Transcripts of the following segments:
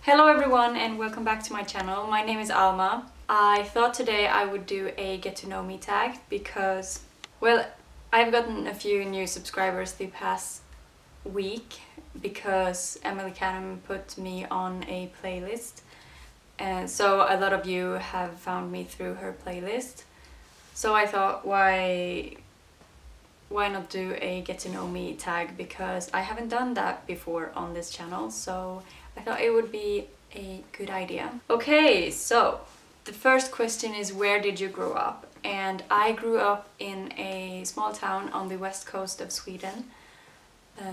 Hello everyone and welcome back to my channel. My name is Alma. I thought today I would do a get to know me tag because, well, I've gotten a few new subscribers the past week because Emily Canham put me on a playlist, and so a lot of you have found me through her playlist. So I thought why not do a get to know me tag, because I haven't done that before on this channel, so I thought it would be a good idea. Okay, so the first question is, where did you grow up? And I grew up in a small town on the west coast of Sweden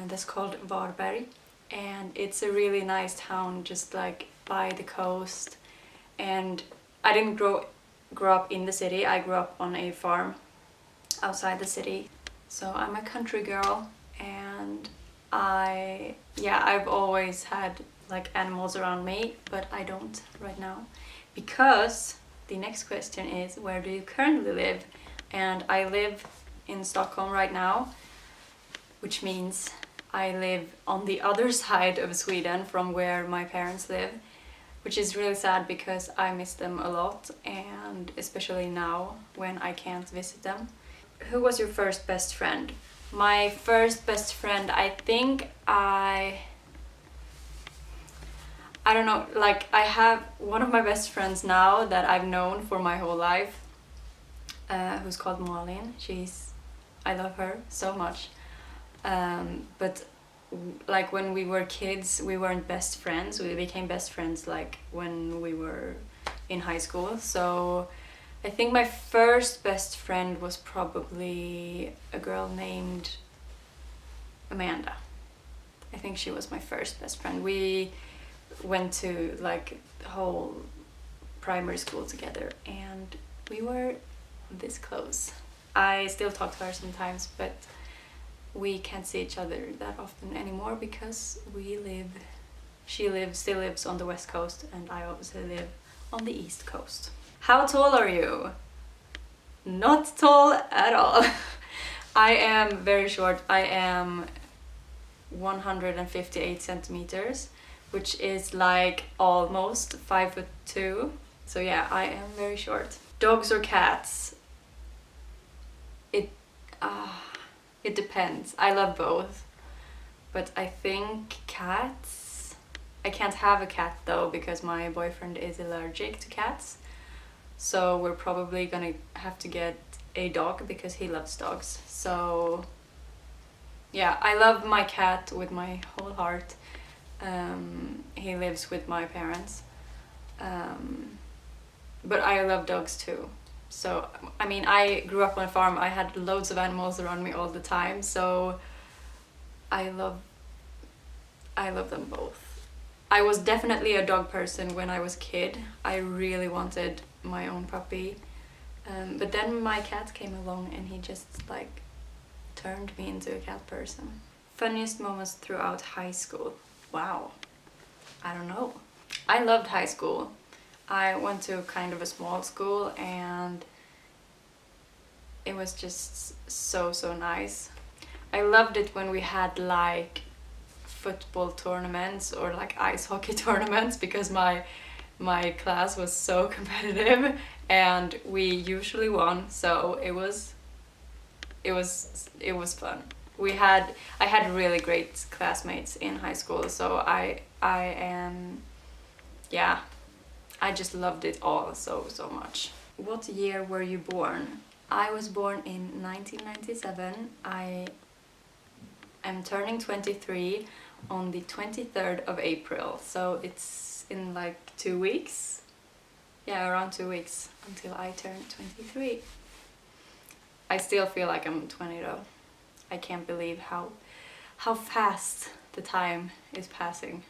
that's called Hallberg, and it's a really nice town just like by the coast. And I didn't grow up in the city. I grew up on a farm outside the city. So I'm a country girl, and I've always had like animals around me, but I don't right now, because the next question is, where do you currently live? And I live in Stockholm right now, which means I live on the other side of Sweden from where my parents live, which is really sad because I miss them a lot, and especially now when I can't visit them. Who was your first best friend? My first best friend, I think I don't know, like I have one of my best friends now that I've known for my whole life, who's called Malin. I love her so much. But like when we were kids, we weren't best friends. We became best friends like when we were in high school. So I think my first best friend was probably a girl named Amanda. I think she was my first best friend. We went to like the whole primary school together, and we were this close. I still talk to her sometimes, but we can't see each other that often anymore because she still lives on the west coast, and I obviously live on the east coast. How tall are you? Not tall at all. I am very short. I am 158 centimeters, which is like almost 5'2". So yeah, I am very short. Dogs or cats? It depends. I love both, but I think cats. I can't have a cat though because my boyfriend is allergic to cats. So we're probably gonna have to get a dog because he loves dogs. So yeah, I love my cat with my whole heart. He lives with my parents. But I love dogs too. So, I mean, I grew up on a farm. I had loads of animals around me all the time. So I love them both. I was definitely a dog person when I was a kid. I really wanted my own puppy. But then my cat came along and he just like turned me into a cat person. Funniest moments throughout high school? Wow, I don't know. I loved high school. I went to kind of a small school, and it was just so nice. I loved it when we had like football tournaments or like ice hockey tournaments, because my class was so competitive and we usually won, so it was fun. I had really great classmates in high school, so I just loved it all so much. What year were you born? I was born in 1997. I am turning 23 on the 23rd of April, so it's in like 2 weeks. Yeah, around 2 weeks until I turn 23. I still feel like I'm 20 though. I can't believe how fast the time is passing.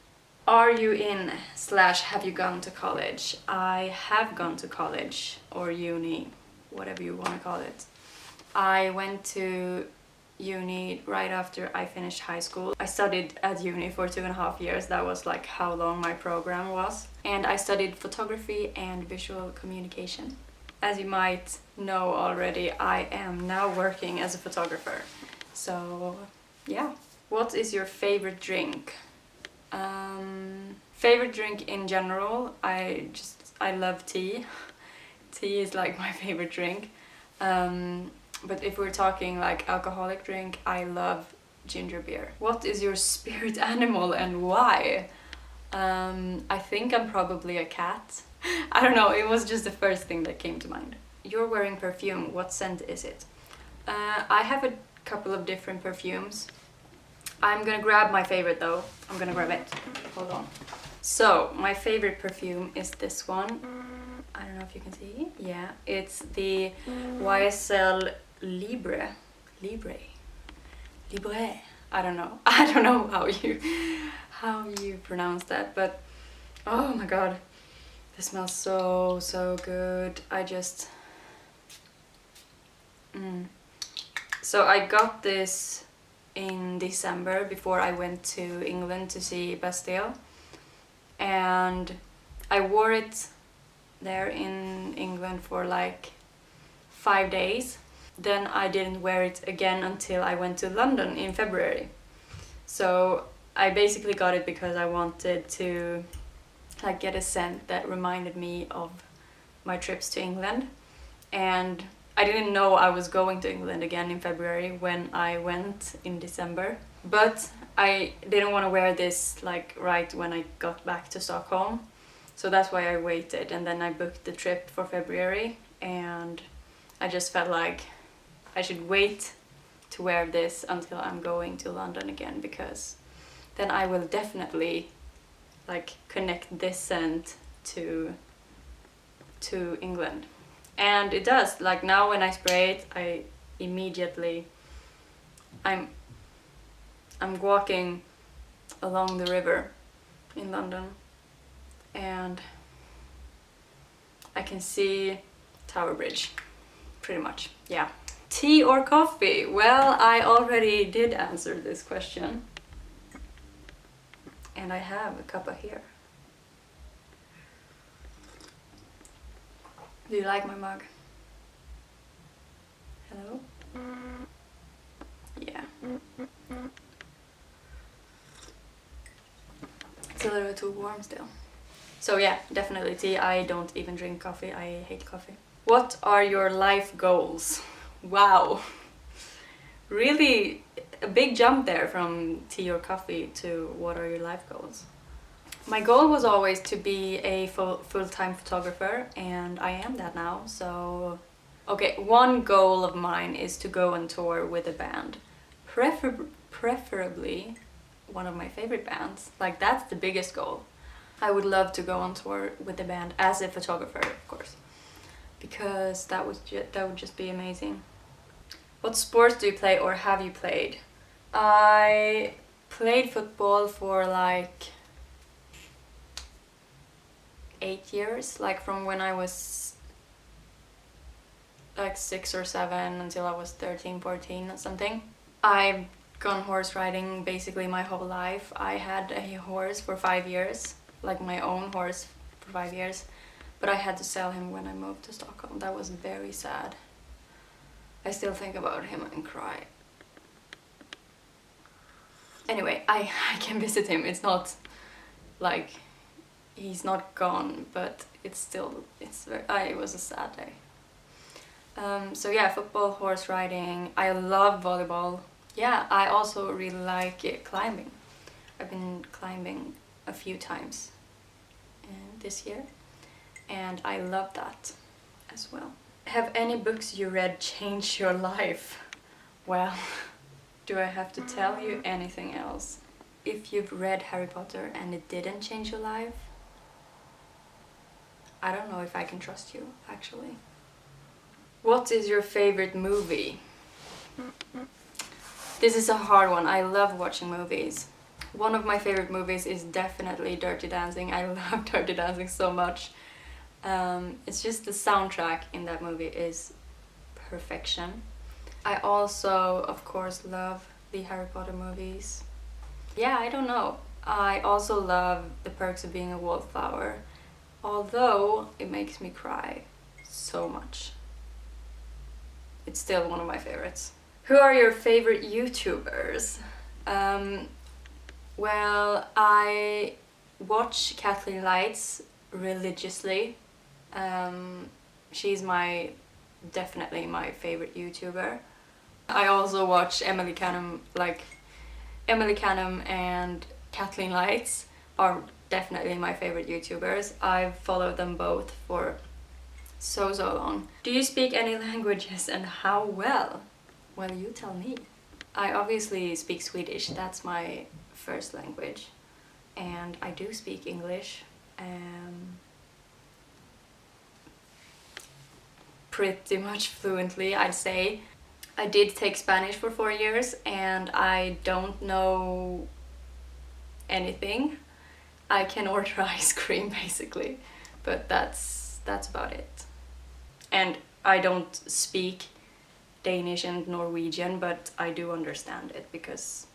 Are you in/have you gone to college? I have gone to college, or uni, whatever you want to call it. I went to uni right after I finished high school. I studied at uni for 2.5 years. That was like how long my program was. And I studied photography and visual communication. As you might know already, I am now working as a photographer. So yeah. What is your favorite drink? Favorite drink in general, I love tea. Tea is like my favorite drink. But if we're talking like alcoholic drink, I love ginger beer. What is your spirit animal and why? I think I'm probably a cat. I don't know, it was just the first thing that came to mind. You're wearing perfume, what scent is it? I have a couple of different perfumes. I'm gonna grab my favorite though. I'm gonna grab it. Hold on. So, my favorite perfume is this one. I don't know if you can see. Yeah, it's the YSL Libre. I don't know. I don't know how you pronounce that, but oh my god. This smells so good. So I got this in December before I went to England to see Bastille, and I wore it there in England for like 5 days. Then I didn't wear it again until I went to London in February. So I basically got it because I wanted to like get a scent that reminded me of my trips to England, and I didn't know I was going to England again in February when I went in December. But I didn't want to wear this like right when I got back to Stockholm. So that's why I waited, and then I booked the trip for February, and I just felt like I should wait to wear this until I'm going to London again, because then I will definitely like connect this scent to England. And it does, like now when I spray it, I immediately, I'm walking along the river in London and I can see Tower Bridge, pretty much, yeah. Tea or coffee? Well, I already did answer this question. And I have a cuppa here. Do you like my mug? Hello? Yeah. It's a little bit too warm still. So yeah, definitely tea. I don't even drink coffee. I hate coffee. What are your life goals? Wow. Really a big jump there from tea or coffee to what are your life goals? My goal was always to be a full-time photographer, and I am that now, so... Okay, one goal of mine is to go on tour with a band. Preferably one of my favorite bands. Like, that's the biggest goal. I would love to go on tour with the band as a photographer, of course. Because that would just be amazing. What sports do you play or have you played? I played football for like 8 years, like from when I was like 6 or 7 until I was 13, 14 or something. I've gone horse riding basically my whole life. I had a horse for 5 years, like my own horse for 5 years, but I had to sell him when I moved to Stockholm. That was very sad. I still think about him and cry. Anyway, I can visit him. It's not like he's not gone, but it was a sad day. So yeah, football, horse riding. I love volleyball. Yeah, I also really like climbing. I've been climbing a few times this year, and I love that as well. Have any books you read changed your life? Well, do I have to tell you anything else? If you've read Harry Potter and it didn't change your life, I don't know if I can trust you, actually. What is your favorite movie? This is a hard one. I love watching movies. One of my favorite movies is definitely Dirty Dancing. I love Dirty Dancing so much. It's just the soundtrack in that movie is perfection. I also, of course, love the Harry Potter movies. Yeah, I don't know. I also love The Perks of Being a Wallflower, although it makes me cry so much. It's still one of my favorites. Who are your favorite YouTubers? Well, I watch Kathleen Lights religiously. She's definitely my favorite YouTuber. I also watch Emily Canham, Emily Canham and Kathleen Lights are definitely my favorite YouTubers. I've followed them both for so long. Do you speak any languages and how well? Well, you tell me. I obviously speak Swedish, that's my first language. And I do speak English. Pretty much fluently, I'd say. I did take Spanish for 4 years and I don't know anything. I can order ice cream basically, but that's about it. And I don't speak Danish and Norwegian, but I do understand it because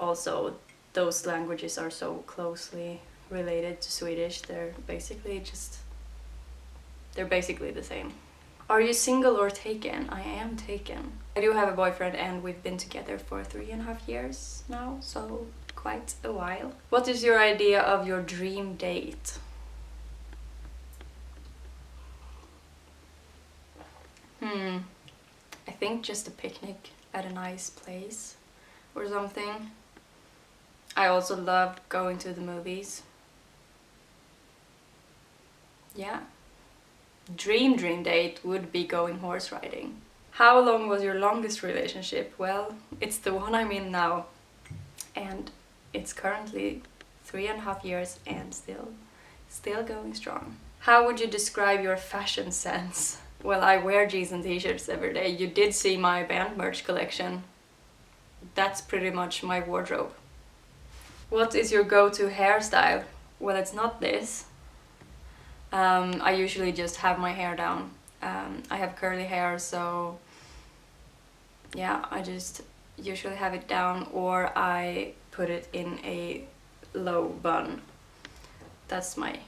also those languages are so closely related to Swedish. They're basically the same. Are you single or taken? I am taken. I do have a boyfriend and we've been together for 3.5 years now, so quite a while. What is your idea of your dream date? I think just a picnic at a nice place or something. I also love going to the movies. Yeah. Dream date would be going horse riding. How long was your longest relationship? Well, it's the one I'm in now. And it's currently 3.5 years and still going strong. How would you describe your fashion sense? Well, I wear jeans and t-shirts every day. You did see my band merch collection. That's pretty much my wardrobe. What is your go-to hairstyle? Well, it's not this. I usually just have my hair down. I have curly hair, so yeah, I just usually have it down or I put it in a low bun. That's my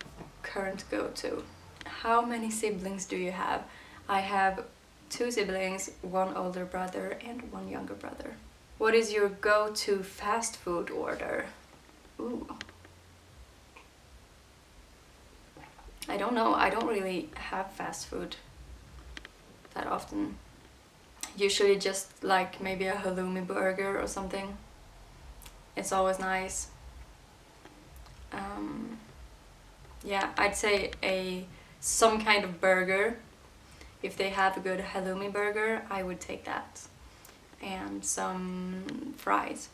current go-to. How many siblings do you have? I have 2 siblings, 1 older brother and 1 younger brother. What is your go-to fast food order? Ooh. I don't know, I don't really have fast food that often. Usually just like maybe a halloumi burger or something. It's always nice. Yeah, I'd say some kind of burger. If they have a good halloumi burger, I would take that. And some fries.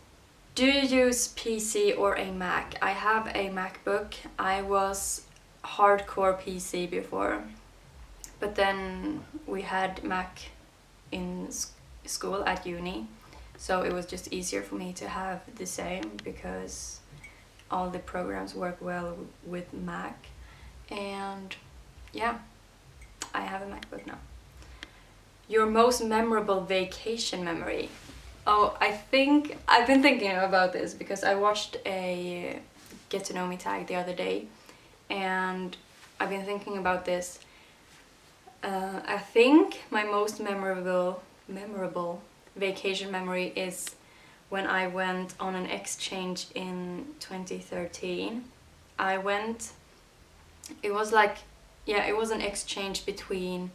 Do you use PC or a Mac? I have a MacBook. I was hardcore PC before, but then we had Mac in school at uni, so it was just easier for me to have the same because all the programs work well with Mac. And yeah, I have a MacBook now. Your most memorable vacation memory? Oh, I think I've been thinking about this because I watched a Get to Know Me tag the other day and I've been thinking about this. I think my most memorable vacation memory is when I went on an exchange in 2013. It was an exchange between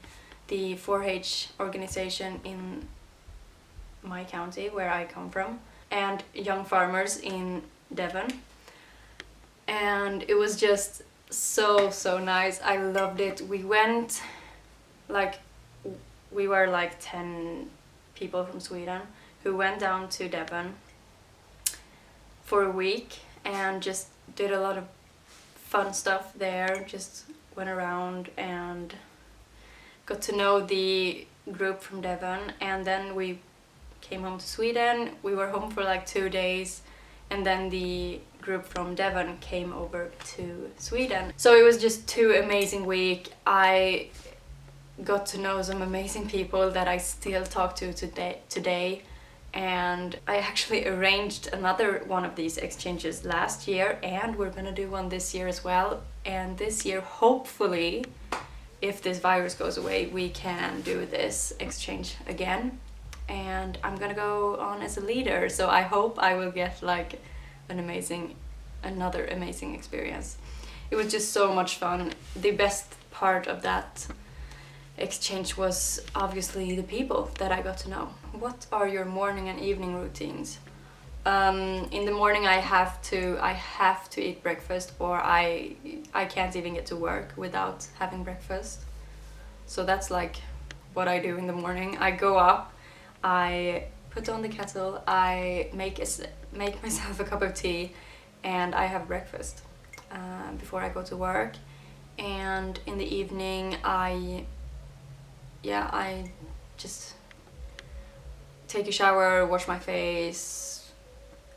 the 4-H organization in my county where I come from and young farmers in Devon, and it was just so nice. I loved it. We went we were 10 people from Sweden who went down to Devon for a week and just did a lot of fun stuff there. Just went around and got to know the group from Devon, and then we came home to Sweden. We were home for 2 days, and then the group from Devon came over to Sweden. So it was just 2 amazing weeks. I got to know some amazing people that I still talk to today, and I actually arranged another one of these exchanges last year, and we're gonna do one this year as well. And this year, hopefully, if this virus goes away, we can do this exchange again. And I'm gonna go on as a leader, so I hope I will get an amazing another amazing experience. It was just so much fun. The best part of that exchange was obviously the people that I got to know. What are your morning and evening routines? In the morning I have to eat breakfast, or I can't even get to work without having breakfast. So that's like what I do in the morning. I go up, I put on the kettle, I make myself a cup of tea, and I have breakfast before I go to work. And in the evening I just take a shower, wash my face,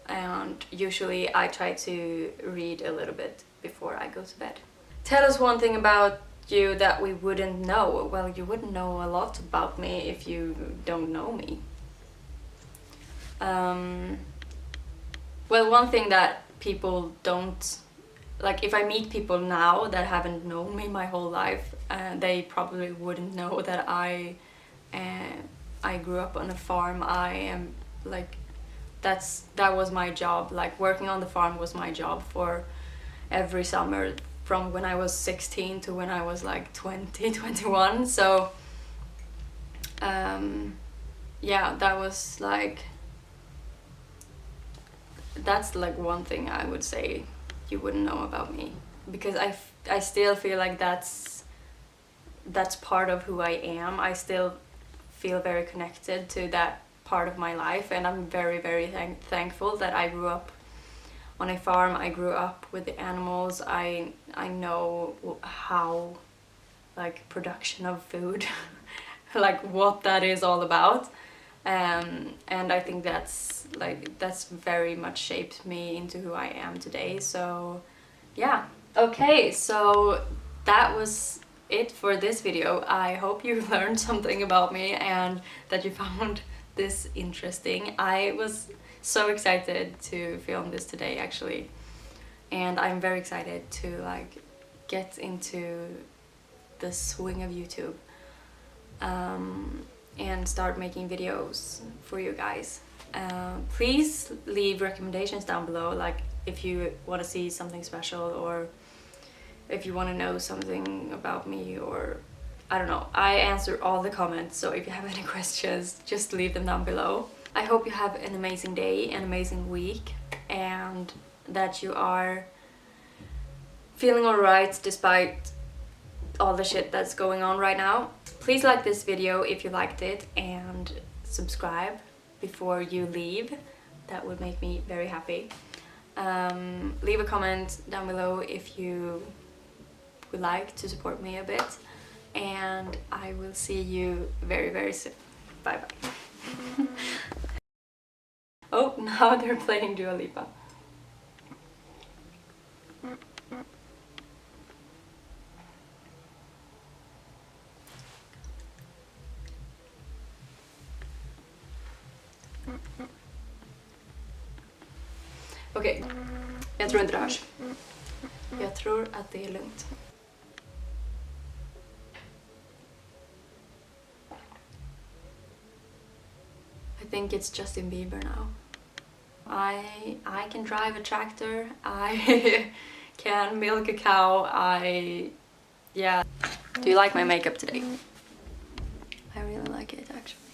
and usually I try to read a little bit before I go to bed. Tell us one thing about you that we wouldn't know. Well, you wouldn't know a lot about me if you don't know me. Well, one thing that people don't, like, if I meet people now that haven't known me my whole life, they probably wouldn't know that I grew up on a farm. I am like, that was my job. Like, working on the farm was my job for every summer from when I was 16 to when I was like 20, 21. So yeah, that was like, that's like one thing I would say you wouldn't know about me, because I still feel like that's part of who I am. I still feel very connected to that part of my life, and I'm very, very thankful that I grew up on a farm. I grew up with the animals. I know how, like, production of food like what that is all about, and I think that's very much shaped me into who I am today. So yeah. Okay, so that was it for this video. I hope you learned something about me and that you found this interesting. I was so excited to film this today, actually, and I'm very excited to like get into the swing of YouTube and start making videos for you guys. Please leave recommendations down below, like if you want to see something special, or if you want to know something about me, or I don't know. I answer all the comments, so if you have any questions, just leave them down below. I hope you have an amazing day, an amazing week, and that you are feeling alright despite all the shit that's going on right now. Please like this video if you liked it, and subscribe before you leave. That would make me very happy. Leave a comment down below if you would like to support me a bit, and I will see you very, very soon. Bye bye. Oh, now they're playing Dua Lipa. Okej, jag tror inte det hörs. Jag tror att det är lugnt. I think it's Justin Bieber now. I can drive a tractor, I can milk a cow, yeah. Do you like my makeup today? I really like it, actually.